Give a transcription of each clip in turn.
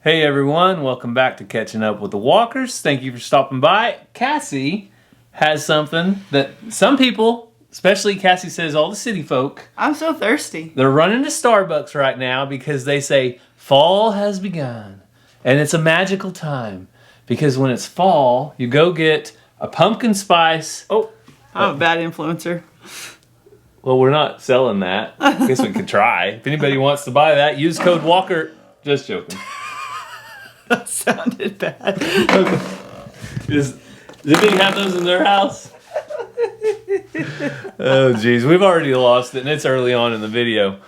Hey everyone, welcome back to Catching Up with the Walkers. Thank you for stopping by. Cassie has something that some people, especially Cassie says all the city folk, I'm so thirsty. They're running to Starbucks right now because they say fall has begun. And it's a magical time because when it's fall, you go get a pumpkin spice. Oh, I'm a bad influencer. Well, we're not selling that. I guess we could try. If anybody wants to buy that, use code Walker. Just joking. That sounded bad. Does anybody have those in their house? Oh, geez. We've already lost it, and it's early on in the video.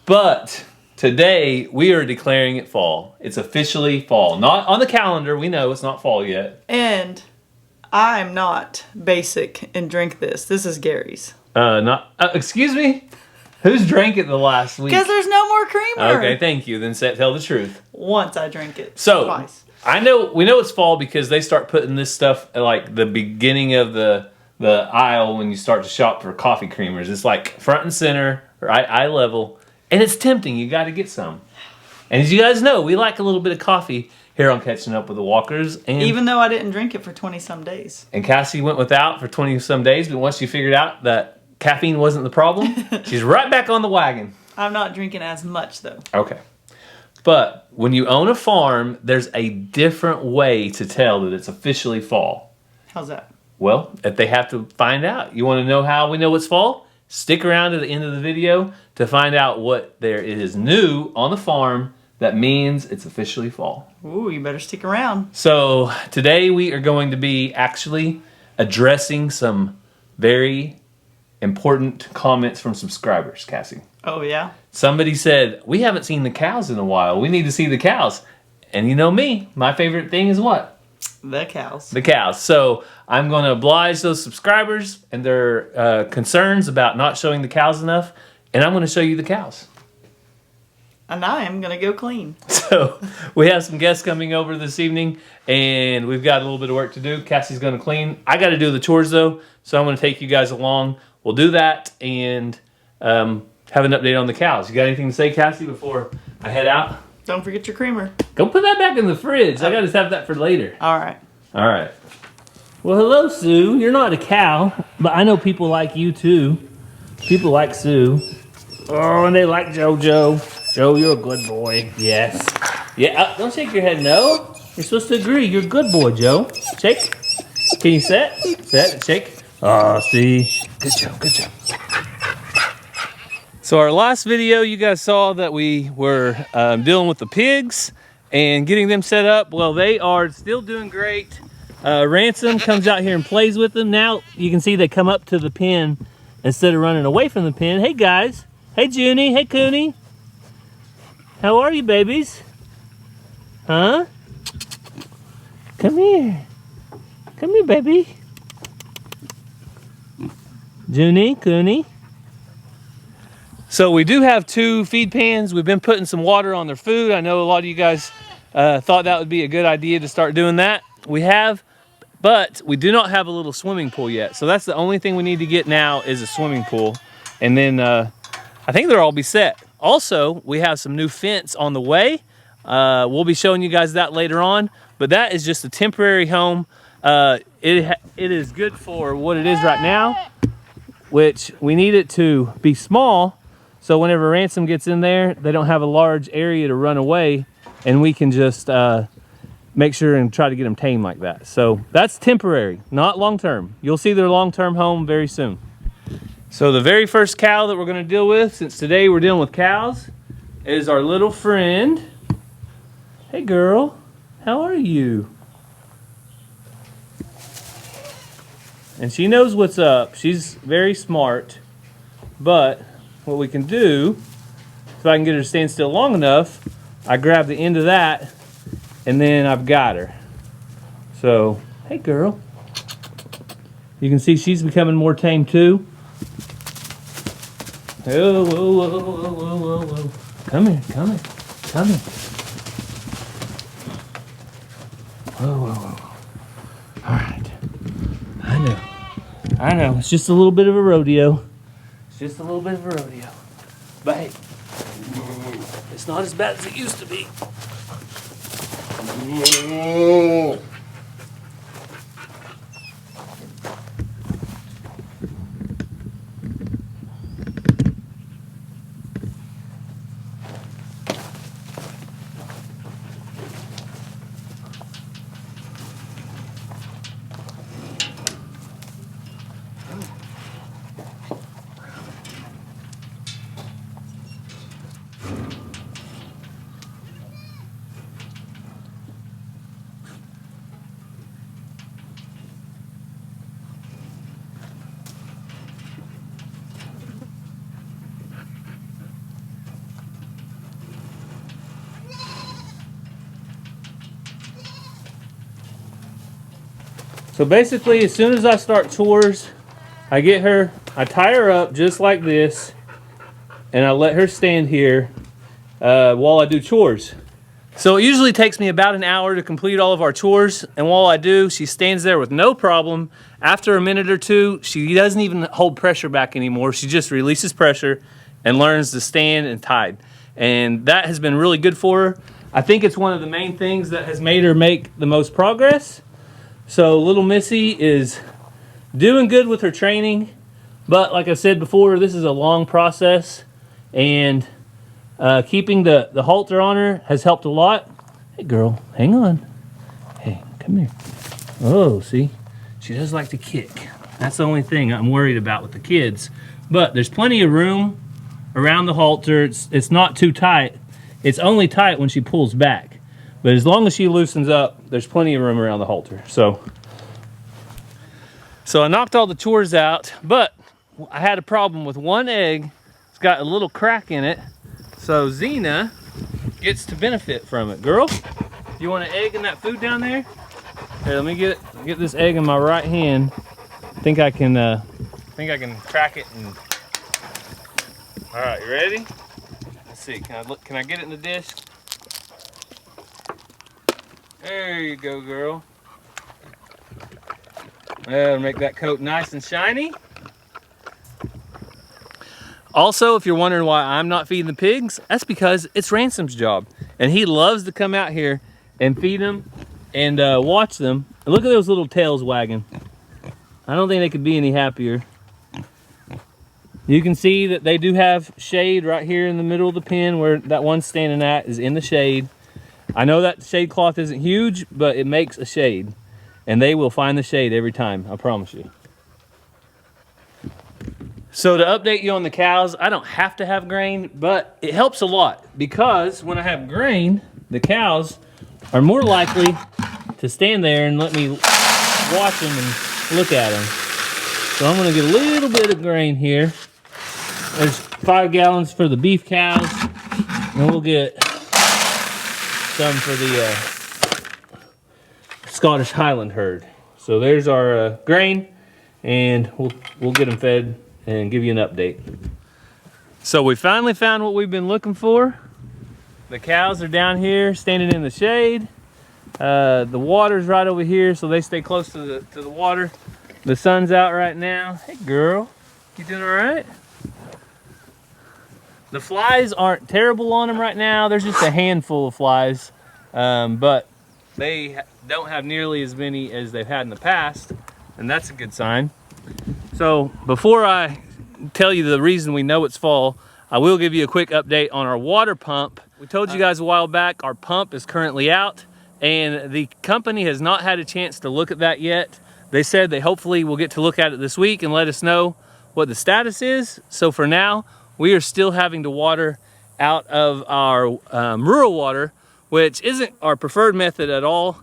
But today, we are declaring it fall. It's officially fall. Not on the calendar. We know it's not fall yet. And I'm not basic and drink this. This is Gary's. Excuse me? Who's drank it the last week? Because there's no more creamer. Okay, thank you. Then tell the truth. Once I drink it. So, twice. we know it's fall because they start putting this stuff at like the beginning of the aisle when you start to shop for coffee creamers. It's like front and center, or eye level, and it's tempting. You got to get some. And as you guys know, we like a little bit of coffee here on Catching Up with the Walkers. And even though I didn't drink it for 20-some days. And Cassie went without for 20-some days, but once she figured out that caffeine wasn't the problem, she's right back on the wagon. I'm not drinking as much, though. Okay. But when you own a farm, there's a different way to tell that it's officially fall. How's that? Well, if they have to find out. You want to know how we know it's fall? Stick around to the end of the video to find out what there is new on the farm that means it's officially fall. Ooh, you better stick around. So today we are going to be actually addressing some very important comments from subscribers, Cassie. Oh, yeah? Somebody said, we haven't seen the cows in a while. We need to see the cows. And you know me, my favorite thing is what? The cows. The cows. So I'm going to oblige those subscribers and their concerns about not showing the cows enough. And I'm going to show you the cows. And I am going to go clean. So we have some guests coming over this evening. And we've got a little bit of work to do. Cassie's going to clean. I got to do the chores though. So I'm going to take you guys along. We'll do that and have an update on the cows. You got anything to say, Cassie, before I head out? Don't forget your creamer. Go put that back in the fridge. I got to have that for later. All right. All right. Well, hello, Sue. You're not a cow, but I know people like you, too. People like Sue. Oh, and they like JoJo. Joe, you're a good boy. Yes. Yeah, don't shake your head, no. You're supposed to agree. You're a good boy, Joe. Shake. Can you set? Set, shake. Oh, see? Good job, good job. So our last video, you guys saw that we were dealing with the pigs and getting them set up. Well, they are still doing great. Ransom comes out here and plays with them. Now you can see they come up to the pen instead of running away from the pen. Hey, guys. Hey, Junie. Hey, Cooney. How are you, babies? Huh? Come here. Come here, baby. Junie, Cooney. So we do have 2 feed pans. We've been putting some water on their food. I know a lot of you guys thought that would be a good idea to start doing that. We have, but we do not have a little swimming pool yet. So that's the only thing we need to get now is a swimming pool. And then I think they'll all be set. Also, we have some new fence on the way. We'll be showing you guys that later on. But that is just a temporary home. It is good for what it is right now, which we need it to be small. So whenever Ransom gets in there, they don't have a large area to run away, and we can just make sure and try to get them tame like that. So that's temporary, not long-term. You'll see their long-term home very soon. So the very first cow that we're going to deal with, since today we're dealing with cows, is our little friend. Hey girl, how are you? And she knows what's up. She's very smart, but what we can do, if I can get her to stand still long enough, I grab the end of that, and then I've got her. So, hey girl. You can see she's becoming more tame too. Whoa, whoa, whoa, whoa, whoa, whoa, whoa. Come here, come here, come here. Whoa, whoa, whoa. All right. I know, it's just a little bit of a rodeo. It's just a little bit of a rodeo. But hey, it's not as bad as it used to be. So basically, as soon as I start chores, I tie her up just like this, and I let her stand here while I do chores. So it usually takes me about an hour to complete all of our chores, and while I do, she stands there with no problem. After a minute or two, she doesn't even hold pressure back anymore. She just releases pressure and learns to stand and tide. And that has been really good for her. I think it's one of the main things that has made her make the most progress. So little Missy is doing good with her training, but like I said before, this is a long process, and keeping the halter on her has helped a lot. Hey girl, hang on. Hey, come here. Oh, see? She does like to kick. That's the only thing I'm worried about with the kids. But there's plenty of room around the halter. It's not too tight. It's only tight when she pulls back. But as long as she loosens up, there's plenty of room around the halter. So I knocked all the chores out, but I had a problem with one egg. It's got a little crack in it. So Xena gets to benefit from it. Girl, you want an egg in that food down there? Here, let me get this egg in my right hand. I think I can crack it and. All right, you ready? Let's see. Can I get it in the dish? There you go, girl. That'll make that coat nice and shiny. Also, if you're wondering why I'm not feeding the pigs, that's because it's Ransom's job. And he loves to come out here and feed them and watch them. And look at those little tails wagging. I don't think they could be any happier. You can see that they do have shade right here in the middle of the pen where that one's standing at is in the shade. I know that shade cloth isn't huge, but it makes a shade. And they will find the shade every time, I promise you. So to update you on the cows, I don't have to have grain, but it helps a lot because when I have grain, the cows are more likely to stand there and let me watch them and look at them. So I'm gonna get a little bit of grain here. There's 5 gallons for the beef cows, and we'll get some for the Scottish Highland herd. So there's our grain, and we'll get them fed and give you an update. So we finally found what we've been looking for. The cows are down here standing in the shade. The water's right over here, so they stay close to the water. The sun's out right now. Hey girl, you doing all right? The flies aren't terrible on them right now. There's just a handful of flies, but they don't have nearly as many as they've had in the past, and that's a good sign. So before I tell you the reason we know it's fall, I will give you a quick update on our water pump. We told you guys a while back our pump is currently out, and the company has not had a chance to look at that yet. They said they hopefully will get to look at it this week and let us know what the status is. So for now, we are still having to water out of our rural water, which isn't our preferred method at all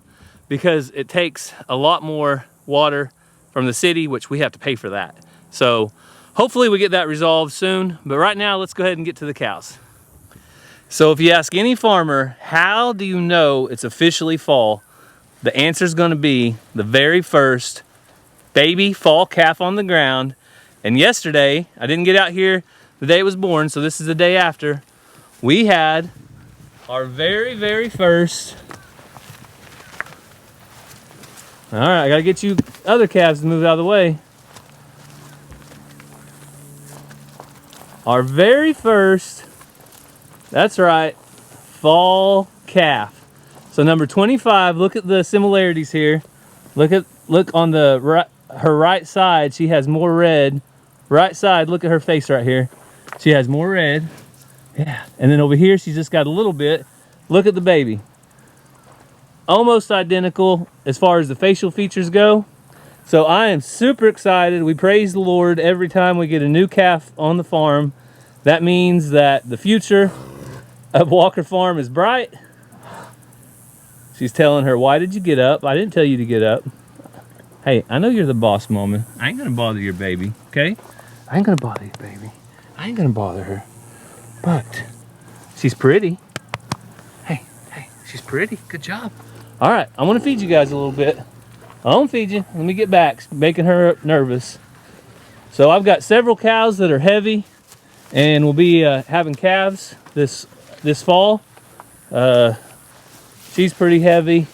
because it takes a lot more water from the city, which we have to pay for that. So hopefully we get that resolved soon, but right now let's go ahead and get to the cows. So if you ask any farmer, how do you know it's officially fall? The answer is going to be the very first baby fall calf on the ground. And yesterday, I didn't get out here the day it was born, so this is the day after, we had our very, very first. All right, I gotta get you other calves to move out of the way. Our very first, that's right, fall calf. So number 25, look at the similarities here. Look on the right, her right side, she has more red. Right side, look at her face right here. She has more red. Yeah. And then over here, she's just got a little bit. Look at the baby. Almost identical as far as the facial features go. So I am super excited. We praise the Lord every time we get a new calf on the farm. That means that the future of Walker Farm is bright. She's telling her, why did you get up? I didn't tell you to get up. Hey, I know you're the boss, Mama. I ain't gonna bother your baby, okay? I ain't gonna bother your baby. I ain't gonna bother her. But she's pretty. Hey, she's pretty. Good job. All right, I want to feed you guys a little bit. I won't feed you. Let me get back. It's making her nervous. So I've got several cows that are heavy, and we'll be having calves this fall. She's pretty heavy,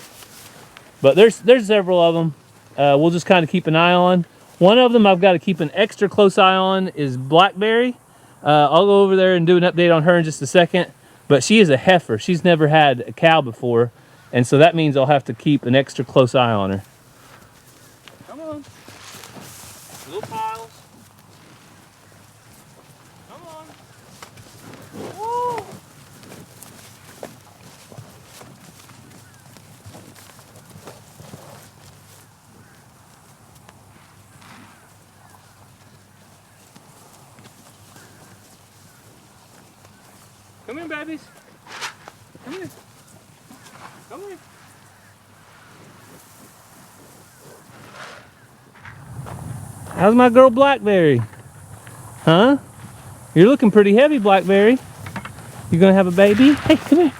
but there's several of them. We'll just kind of keep an eye on. One of them I've got to keep an extra close eye on is Blackberry. I'll go over there and do an update on her in just a second. But she is a heifer. She's never had a cow before. And so that means I'll have to keep an extra close eye on her. Come on. Little piles. Come on. Woo. Come here, babies. Come here. Come here. How's my girl Blackberry? Huh? You're looking pretty heavy, Blackberry. You gonna have a baby? Hey, come here.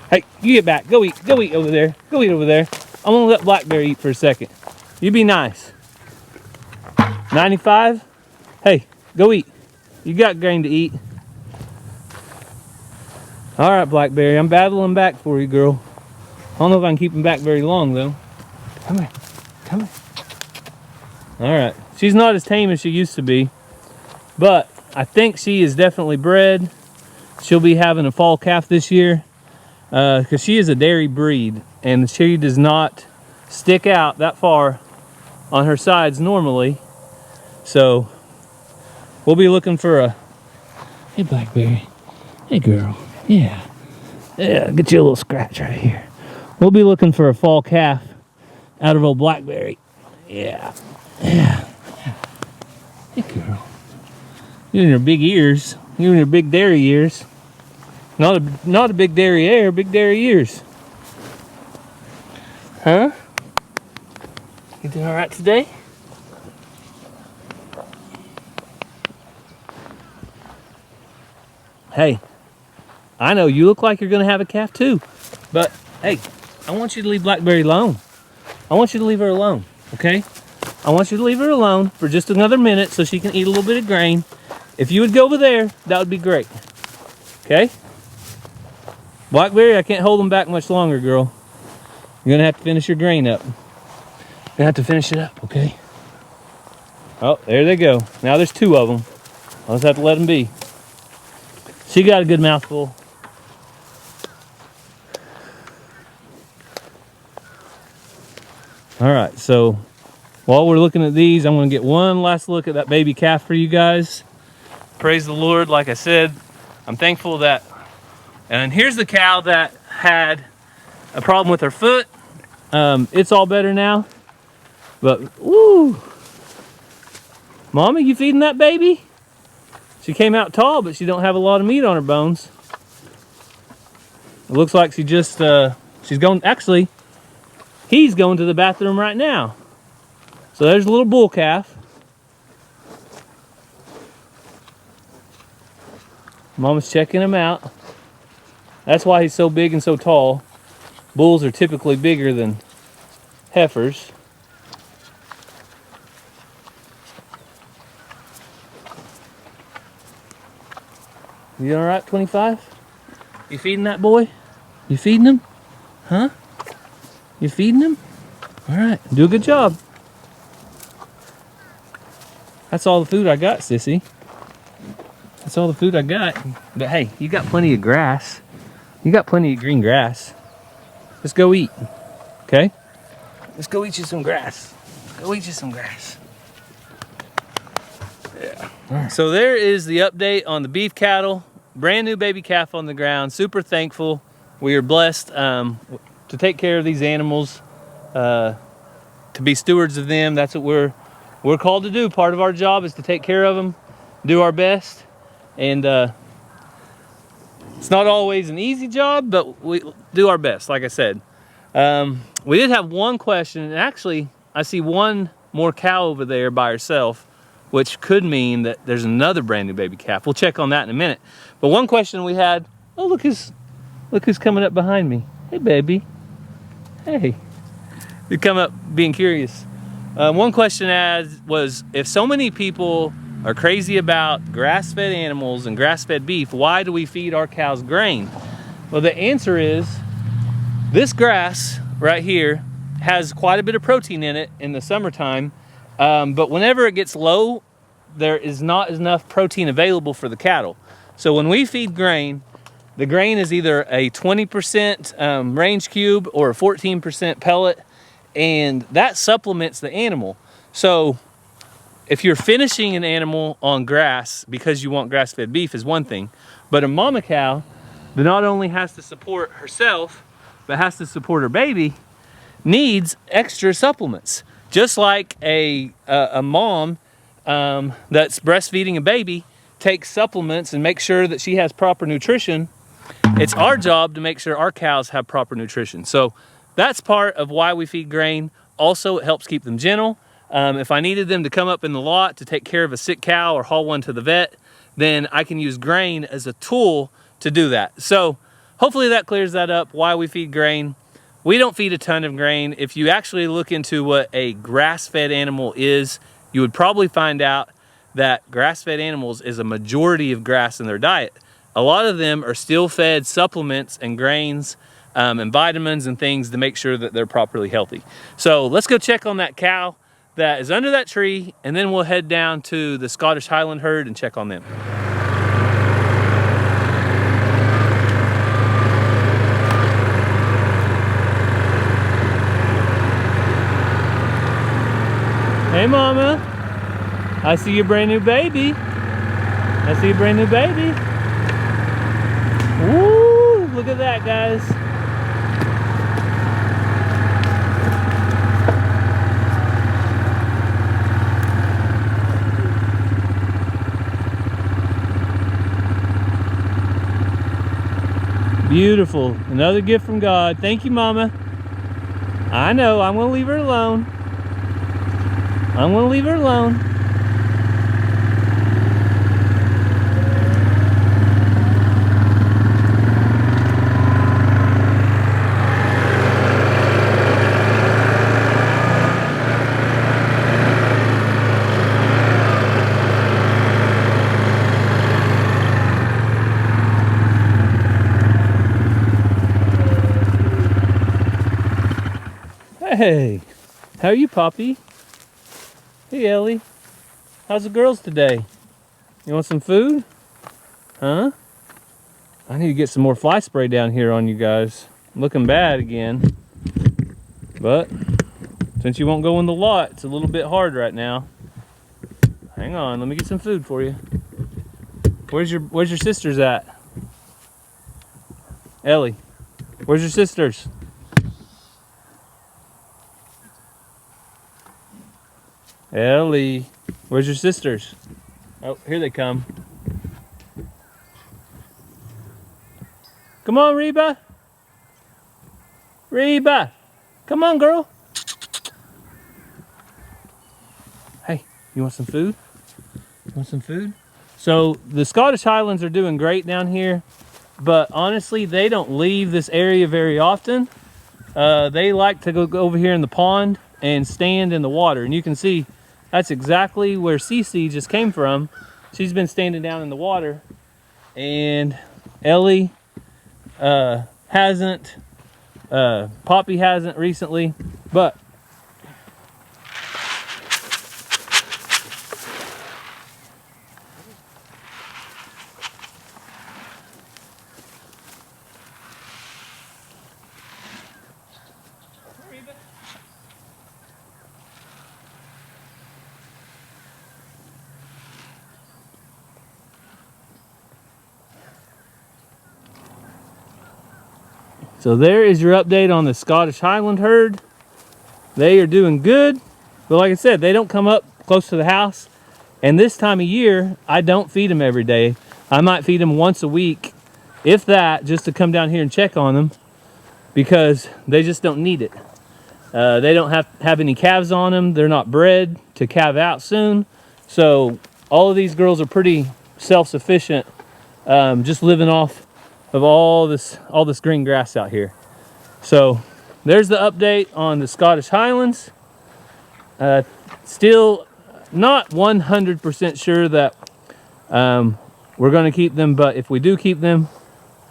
Hey, you get back. Go eat over there. Go eat over there. I'm gonna let Blackberry eat for a second. You be nice. 95? Hey, go eat. You got grain to eat. All right, Blackberry, I'm battling back for you, girl. I don't know if I can keep him back very long, though. Come here. Come here. All right. She's not as tame as she used to be, but I think she is definitely bred. She'll be having a fall calf this year because she is a dairy breed, and she does not stick out that far on her sides normally. So we'll be looking for a... Hey, Blackberry. Hey, girl. Yeah, get you a little scratch right here. We'll be looking for a fall calf out of old Blackberry. Yeah. Hey, girl. You and your big ears. You and your big dairy ears. Not a big dairy air, big dairy ears. Huh? You doing all right today? Hey. I know you look like you're going to have a calf too, but hey, I want you to leave Blackberry alone. I want you to leave her alone, okay? I want you to leave her alone for just another minute so she can eat a little bit of grain. If you would go over there, that would be great, okay? Blackberry, I can't hold them back much longer, girl. You're going to have to finish your grain up. You're going to have to finish it up, okay? Oh, there they go. Now there's two of them. I'll just have to let them be. She got a good mouthful. All right, so while we're looking at these, I'm going to get one last look at that baby calf for you guys. Praise the Lord. Like I said, I'm thankful that... And here's the cow that had a problem with her foot. It's all better now. But, woo! Mommy, you feeding that baby? She came out tall, but she don't have a lot of meat on her bones. It looks like she just, she's going... Actually... He's going to the bathroom right now. So there's a little bull calf. Mama's checking him out. That's why he's so big and so tall. Bulls are typically bigger than heifers. You all right, 25? You feeding that boy? You feeding him? Huh? You feeding him? All right, do a good job. That's all the food I got, sissy. That's all the food I got. But hey, you got plenty of grass. You got plenty of green grass. Let's go eat, okay? Let's go eat you some grass. Go eat you some grass. Yeah. So there is the update on the beef cattle. Brand new baby calf on the ground. Super thankful. We are blessed to take care of these animals, to be stewards of them. That's what we're called to do. Part of our job is to take care of them, do our best, and it's not always an easy job, but we do our best, like I said. We did have one question, and actually I see one more cow over there by herself, which could mean that there's another brand new baby calf. We'll check on that in a minute. But one question we had, oh, look who's coming up behind me. Hey, baby. Hey. You come up being curious. One question was, if so many people are crazy about grass-fed animals and grass-fed beef, why do we feed our cows grain? Well, the answer is, this grass right here has quite a bit of protein in it in the summertime, but whenever it gets low, there is not enough protein available for the cattle. So when we feed grain, the grain is either a 20% range cube or a 14% pellet, and that supplements the animal. So if you're finishing an animal on grass because you want grass-fed beef is one thing, but a mama cow that not only has to support herself, but has to support her baby, needs extra supplements. Just like a mom that's breastfeeding a baby takes supplements and makes sure that she has proper nutrition, it's our job to make sure our cows have proper nutrition. So that's part of why we feed grain. Also, it helps keep them gentle. If I needed them to come up in the lot to take care of a sick cow or haul one to the vet, then I can use grain as a tool to do that. So hopefully that clears that up, why we feed grain. We don't feed a ton of grain. If you actually look into what a grass-fed animal is, you would probably find out that grass-fed animals is a majority of grass in their diet. A lot of them are still fed supplements and grains and vitamins and things to make sure that they're properly healthy. So let's go check on that cow that is under that tree, and then we'll head down to the Scottish Highland herd and check on them. Hey, Mama. I see your brand new baby. I see your brand new baby. Woo! Look at that, guys. Beautiful. Another gift from God. Thank you, Mama. I know. I'm going to leave her alone. I'm going to leave her alone. Hey, how are you, Poppy? Hey, Ellie. How's the girls today? You want some food? Huh? I need to get some more fly spray down here on you guys. Looking bad again. But since you won't go in the lot, it's a little bit hard right now. Hang on, let me get some food for you. Where's your sisters at? Ellie, where's your sisters? Ellie, where's your sisters? Oh, here they come. Come on, Reba. Reba, come on, girl. Hey, you want some food? You want some food? So the Scottish Highlands are doing great down here, but honestly, they don't leave this area very often. They like to go over here in the pond and stand in the water, and you can see that's exactly where Cece just came from. She's been standing down in the water, and Ellie hasn't, Poppy hasn't recently, but So there is your update on the Scottish Highland herd. They are doing good, but like I said, they don't come up close to the house. And this time of year, I don't feed them every day. I might feed them once a week, if that, just to come down here and check on them, because they just don't need it. They don't have any calves on them. They're not bred to calve out soon. So all of these girls are pretty self-sufficient, just living off of all this green grass out here. So there's the update on the Scottish Highlands. Still not 100% sure that we're going to keep them, but if we do keep them,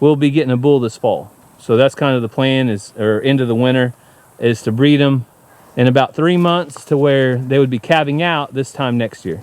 we'll be getting a bull this fall. So that's kind of the plan, or into the winter, is to breed them in about 3 months to where they would be calving out this time next year.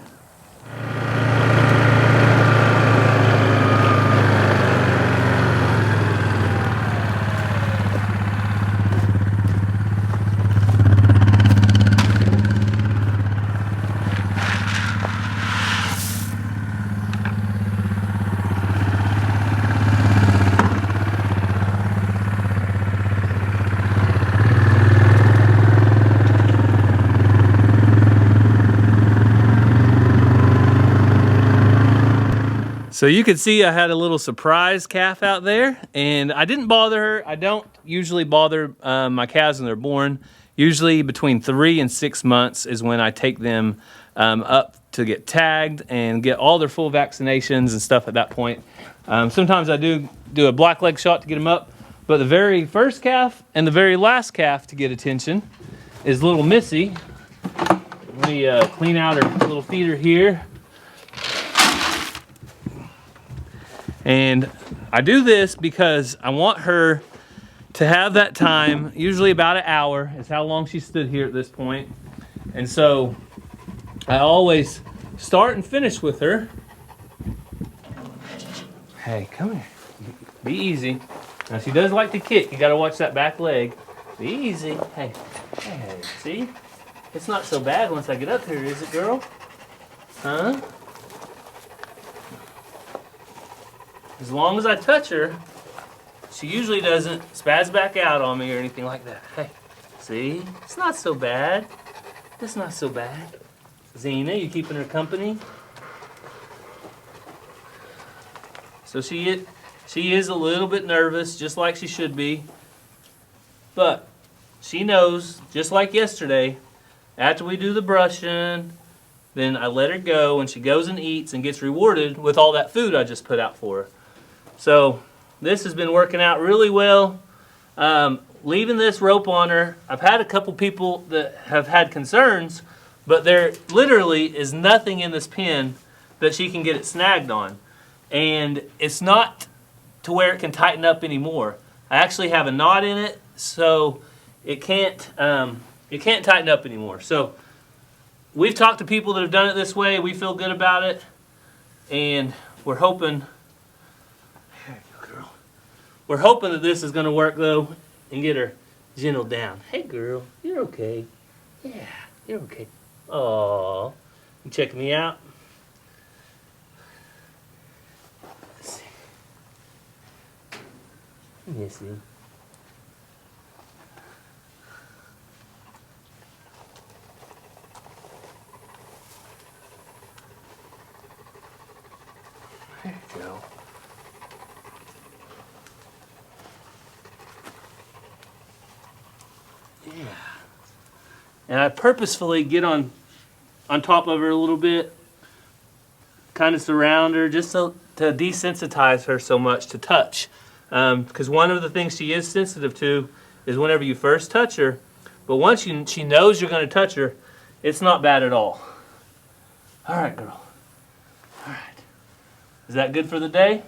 So you could see I had a little surprise calf out there, and I didn't bother her. I don't usually bother my calves when they're born. Usually between 3 and 6 months is when I take them up to get tagged and get all their full vaccinations and stuff at that point. Sometimes I do a black leg shot to get them up, but the very first calf and the very last calf to get attention is little Missy. Let me clean out her little feeder here. And I do this because I want her to have that time, usually about an hour is how long she stood here at this point. And so I always start and finish with her. Hey, come here. Be easy. Now she does like to kick. You gotta watch that back leg. Be easy. Hey, see? It's not so bad once I get up here, is it, girl? Huh? As long as I touch her, she usually doesn't spaz back out on me or anything like that. Hey, see? It's not so bad. It's not so bad. Xena, you keeping her company? So she is a little bit nervous, just like she should be. But she knows, just like yesterday, after we do the brushing, then I let her go and she goes and eats and gets rewarded with all that food I just put out for her. So this has been working out really well. Leaving this rope on her, I've had a couple people that have had concerns, but there literally is nothing in this pen that she can get it snagged on. And it's not to where it can tighten up anymore. I actually have a knot in it, so it can't tighten up anymore. So we've talked to people that have done it this way. We feel good about it, and we're hoping. There you go, girl. We're hoping that this is going to work though, and get her gentle down. Hey, girl, you're okay. Yeah, you're okay. Aww, you checking me out? Let's see. Missy. There you go. Yeah. And I purposefully get on top of her a little bit, kind of surround her, just so to desensitize her so much to touch. Because one of the things she is sensitive to is whenever you first touch her, but once she knows you're going to touch her, it's not bad at all. All right, girl. All right. Is that good for the day?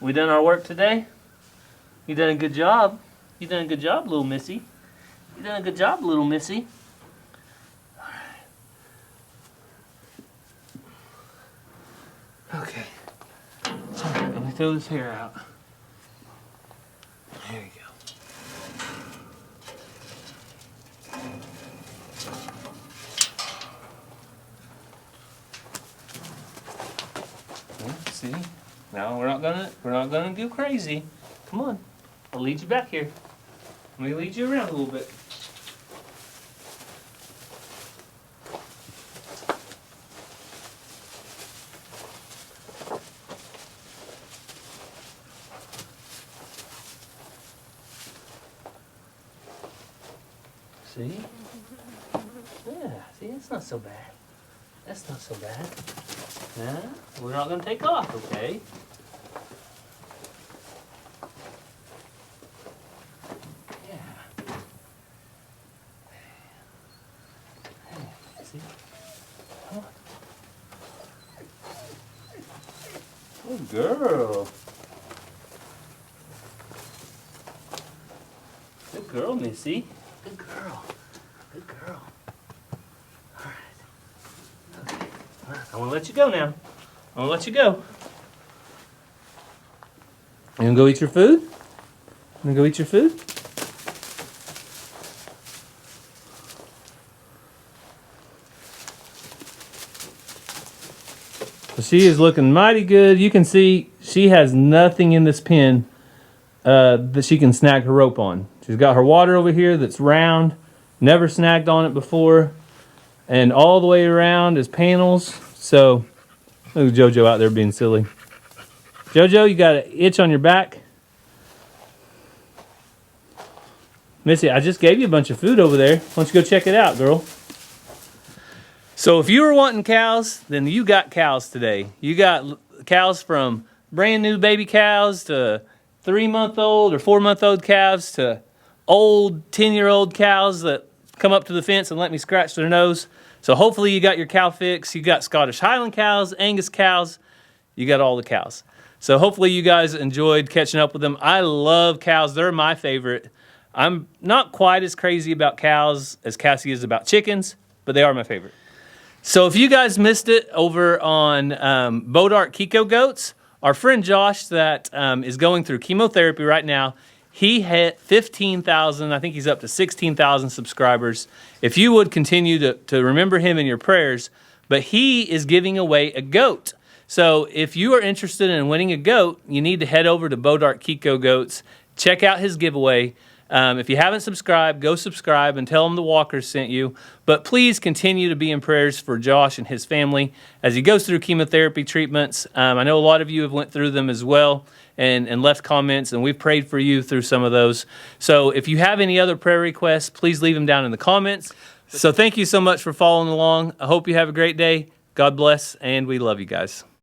We done our work today? You done a good job. You done a good job, little Missy. You done a good job, little Missy. All right. Okay. All right, let me throw this hair out. There you go. See? Now we're not gonna go crazy. Come on. I'll lead you back here. Let me lead you around a little bit. See? Yeah, see, it's not so bad. That's not so bad. Nah, we're not going to take off, okay? Yeah. Hey, see? Huh? Good girl. Good girl, Missy. Good girl. Good girl. All right. Okay. All right. I want to let you go now. I want to let you go. You gonna go eat your food? You gonna go eat your food? So she is looking mighty good. You can see she has nothing in this pen that she can snag her rope on. She's got her water over here that's round, never snagged on it before, and all the way around is panels. So, look at JoJo out there being silly. JoJo, you got an itch on your back? Missy, I just gave you a bunch of food over there. Why don't you go check it out, girl? So if you were wanting cows, then you got cows today. You got cows from brand new baby cows to 3-month-old or 4-month-old calves to old 10-year-old cows that come up to the fence and let me scratch their nose. So hopefully you got your cow fix. You got Scottish Highland cows, Angus cows. You got all the cows. So hopefully you guys enjoyed catching up with them. I love cows. They're my favorite. I'm not quite as crazy about cows as Cassie is about chickens, but they are my favorite. So if you guys missed it over on Bodart Kiko Goats, our friend Josh that is going through chemotherapy right now, he hit 15,000. I think he's up to 16,000 subscribers. If you would continue to remember him in your prayers, but he is giving away a goat. So if you are interested in winning a goat, you need to head over to Bodart Kiko Goats. Check out his giveaway. If you haven't subscribed, go subscribe and tell him the Walkers sent you. But please continue to be in prayers for Josh and his family as he goes through chemotherapy treatments. I know a lot of you have went through them as well and left comments, and we've prayed for you through some of those. So if you have any other prayer requests, please leave them down in the comments. So thank you so much for following along. I hope you have a great day. God bless, and we love you guys.